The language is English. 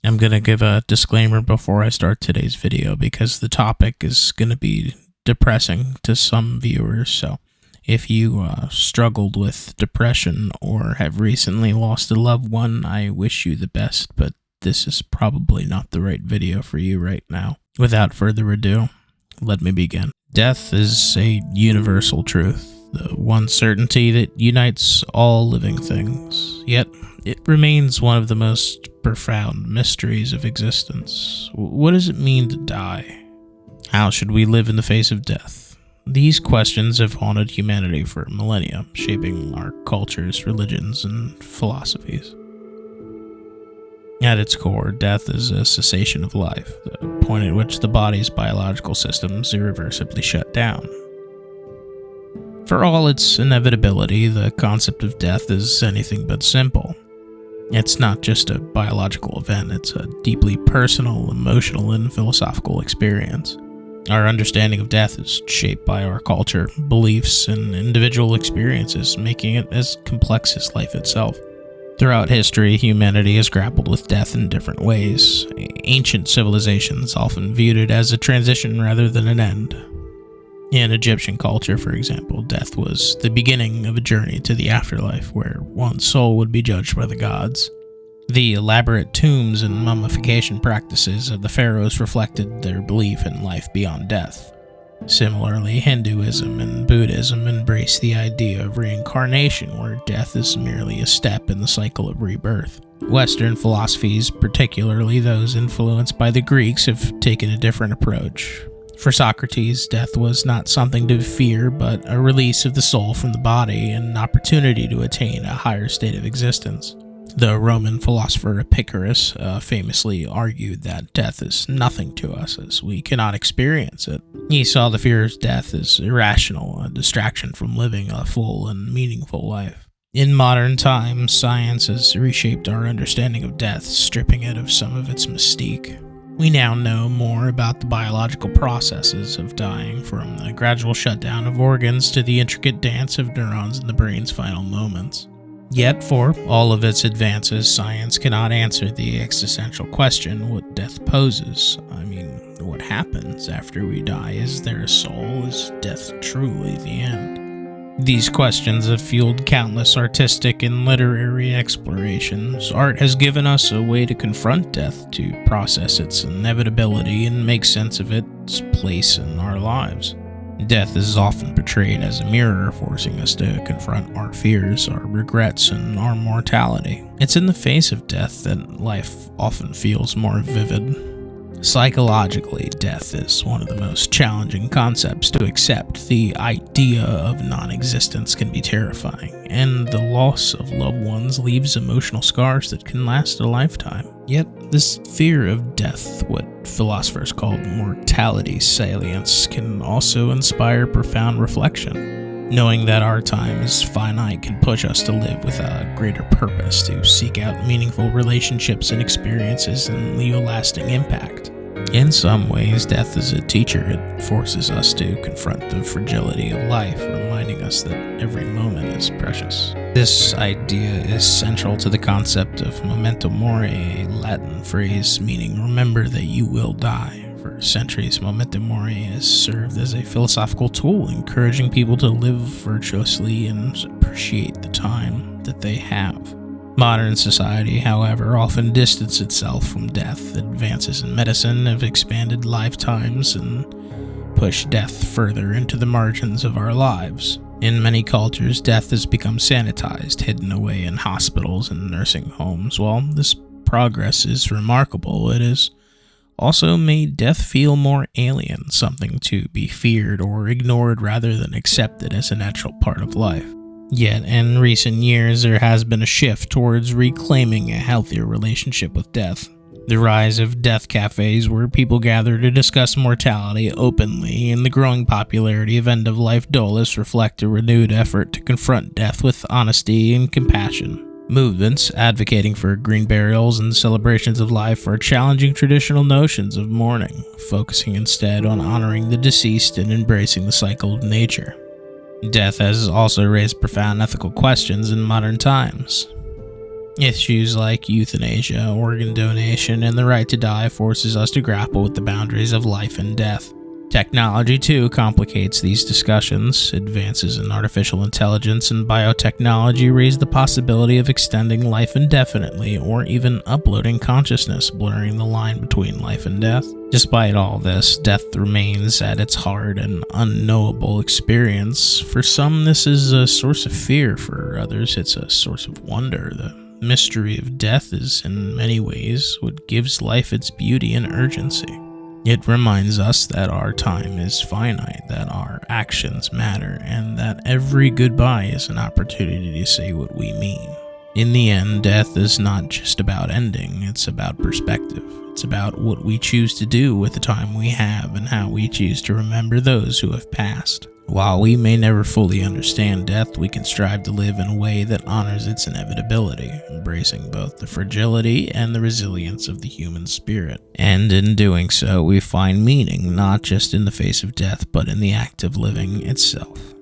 I'm going to give a disclaimer before I start today's video because the topic is going to be depressing to some viewers. So if you struggled with depression or have recently lost a loved one, I wish you the best, but this is probably not the right video for you right now. Without further ado, let me begin. Death is a universal truth, the one certainty that unites all living things. Yet, it remains one of the most profound mysteries of existence. What does it mean to die? How should we live in the face of death? These questions have haunted humanity for millennia, shaping our cultures, religions, and philosophies. At its core, death is a cessation of life, the point at which the body's biological systems irreversibly shut down. For all its inevitability, the concept of death is anything but simple. It's not just a biological event, it's a deeply personal, emotional, and philosophical experience. Our understanding of death is shaped by our culture, beliefs, and individual experiences, making it as complex as life itself. Throughout history, humanity has grappled with death in different ways. Ancient civilizations often viewed it as a transition rather than an end. In Egyptian culture, for example, death was the beginning of a journey to the afterlife, where one's soul would be judged by the gods. The elaborate tombs and mummification practices of the pharaohs reflected their belief in life beyond death. Similarly, Hinduism and Buddhism embrace the idea of reincarnation, where death is merely a step in the cycle of rebirth. Western philosophies, particularly those influenced by the Greeks, have taken a different approach. For Socrates, death was not something to fear, but a release of the soul from the body and an opportunity to attain a higher state of existence. The Roman philosopher Epicurus famously argued that death is nothing to us as we cannot experience it. He saw the fear of death as irrational, a distraction from living a full and meaningful life. In modern times, science has reshaped our understanding of death, stripping it of some of its mystique. We now know more about the biological processes of dying, from the gradual shutdown of organs to the intricate dance of neurons in the brain's final moments. Yet, for all of its advances, science cannot answer the existential question what death poses. What happens after we die? Is there a soul? Is death truly the end? These questions have fueled countless artistic and literary explorations. Art has given us a way to confront death, to process its inevitability and make sense of its place in our lives. Death is often portrayed as a mirror, forcing us to confront our fears, our regrets, and our mortality. It's in the face of death that life often feels more vivid. Psychologically, death is one of the most challenging concepts to accept. The idea of non-existence can be terrifying, and the loss of loved ones leaves emotional scars that can last a lifetime. Yet, this fear of death, what philosophers call mortality salience, can also inspire profound reflection. Knowing that our time is finite can push us to live with a greater purpose, to seek out meaningful relationships and experiences and leave a lasting impact. In some ways, death is a teacher. It forces us to confront the fragility of life, reminding us that every moment is precious. This idea is central to the concept of memento mori, a Latin phrase meaning remember that you will die. For centuries, memento mori has served as a philosophical tool, encouraging people to live virtuously and appreciate the time that they have. Modern society, however, often distances itself from death. Advances in medicine have expanded lifetimes and pushed death further into the margins of our lives. In many cultures, death has become sanitized, hidden away in hospitals and nursing homes. While this progress is remarkable, it has also made death feel more alien, something to be feared or ignored rather than accepted as a natural part of life. Yet, in recent years, there has been a shift towards reclaiming a healthier relationship with death. The rise of death cafes, where people gather to discuss mortality openly, and the growing popularity of end-of-life dolists reflect a renewed effort to confront death with honesty and compassion. Movements advocating for green burials and celebrations of life are challenging traditional notions of mourning, focusing instead on honoring the deceased and embracing the cycle of nature. Death has also raised profound ethical questions in modern times. Issues like euthanasia, organ donation, and the right to die forces us to grapple with the boundaries of life and death. Technology, too, complicates these discussions. Advances in artificial intelligence and biotechnology raise the possibility of extending life indefinitely or even uploading consciousness, blurring the line between life and death. Despite all this, death remains at its heart an unknowable experience. For some, this is a source of fear. For others, it's a source of wonder. The mystery of death is, in many ways, what gives life its beauty and urgency. It reminds us that our time is finite, that our actions matter, and that every goodbye is an opportunity to say what we mean. In the end, death is not just about ending, it's about perspective. It's about what we choose to do with the time we have and how we choose to remember those who have passed. While we may never fully understand death, we can strive to live in a way that honors its inevitability, embracing both the fragility and the resilience of the human spirit. And in doing so, we find meaning not just in the face of death, but in the act of living itself.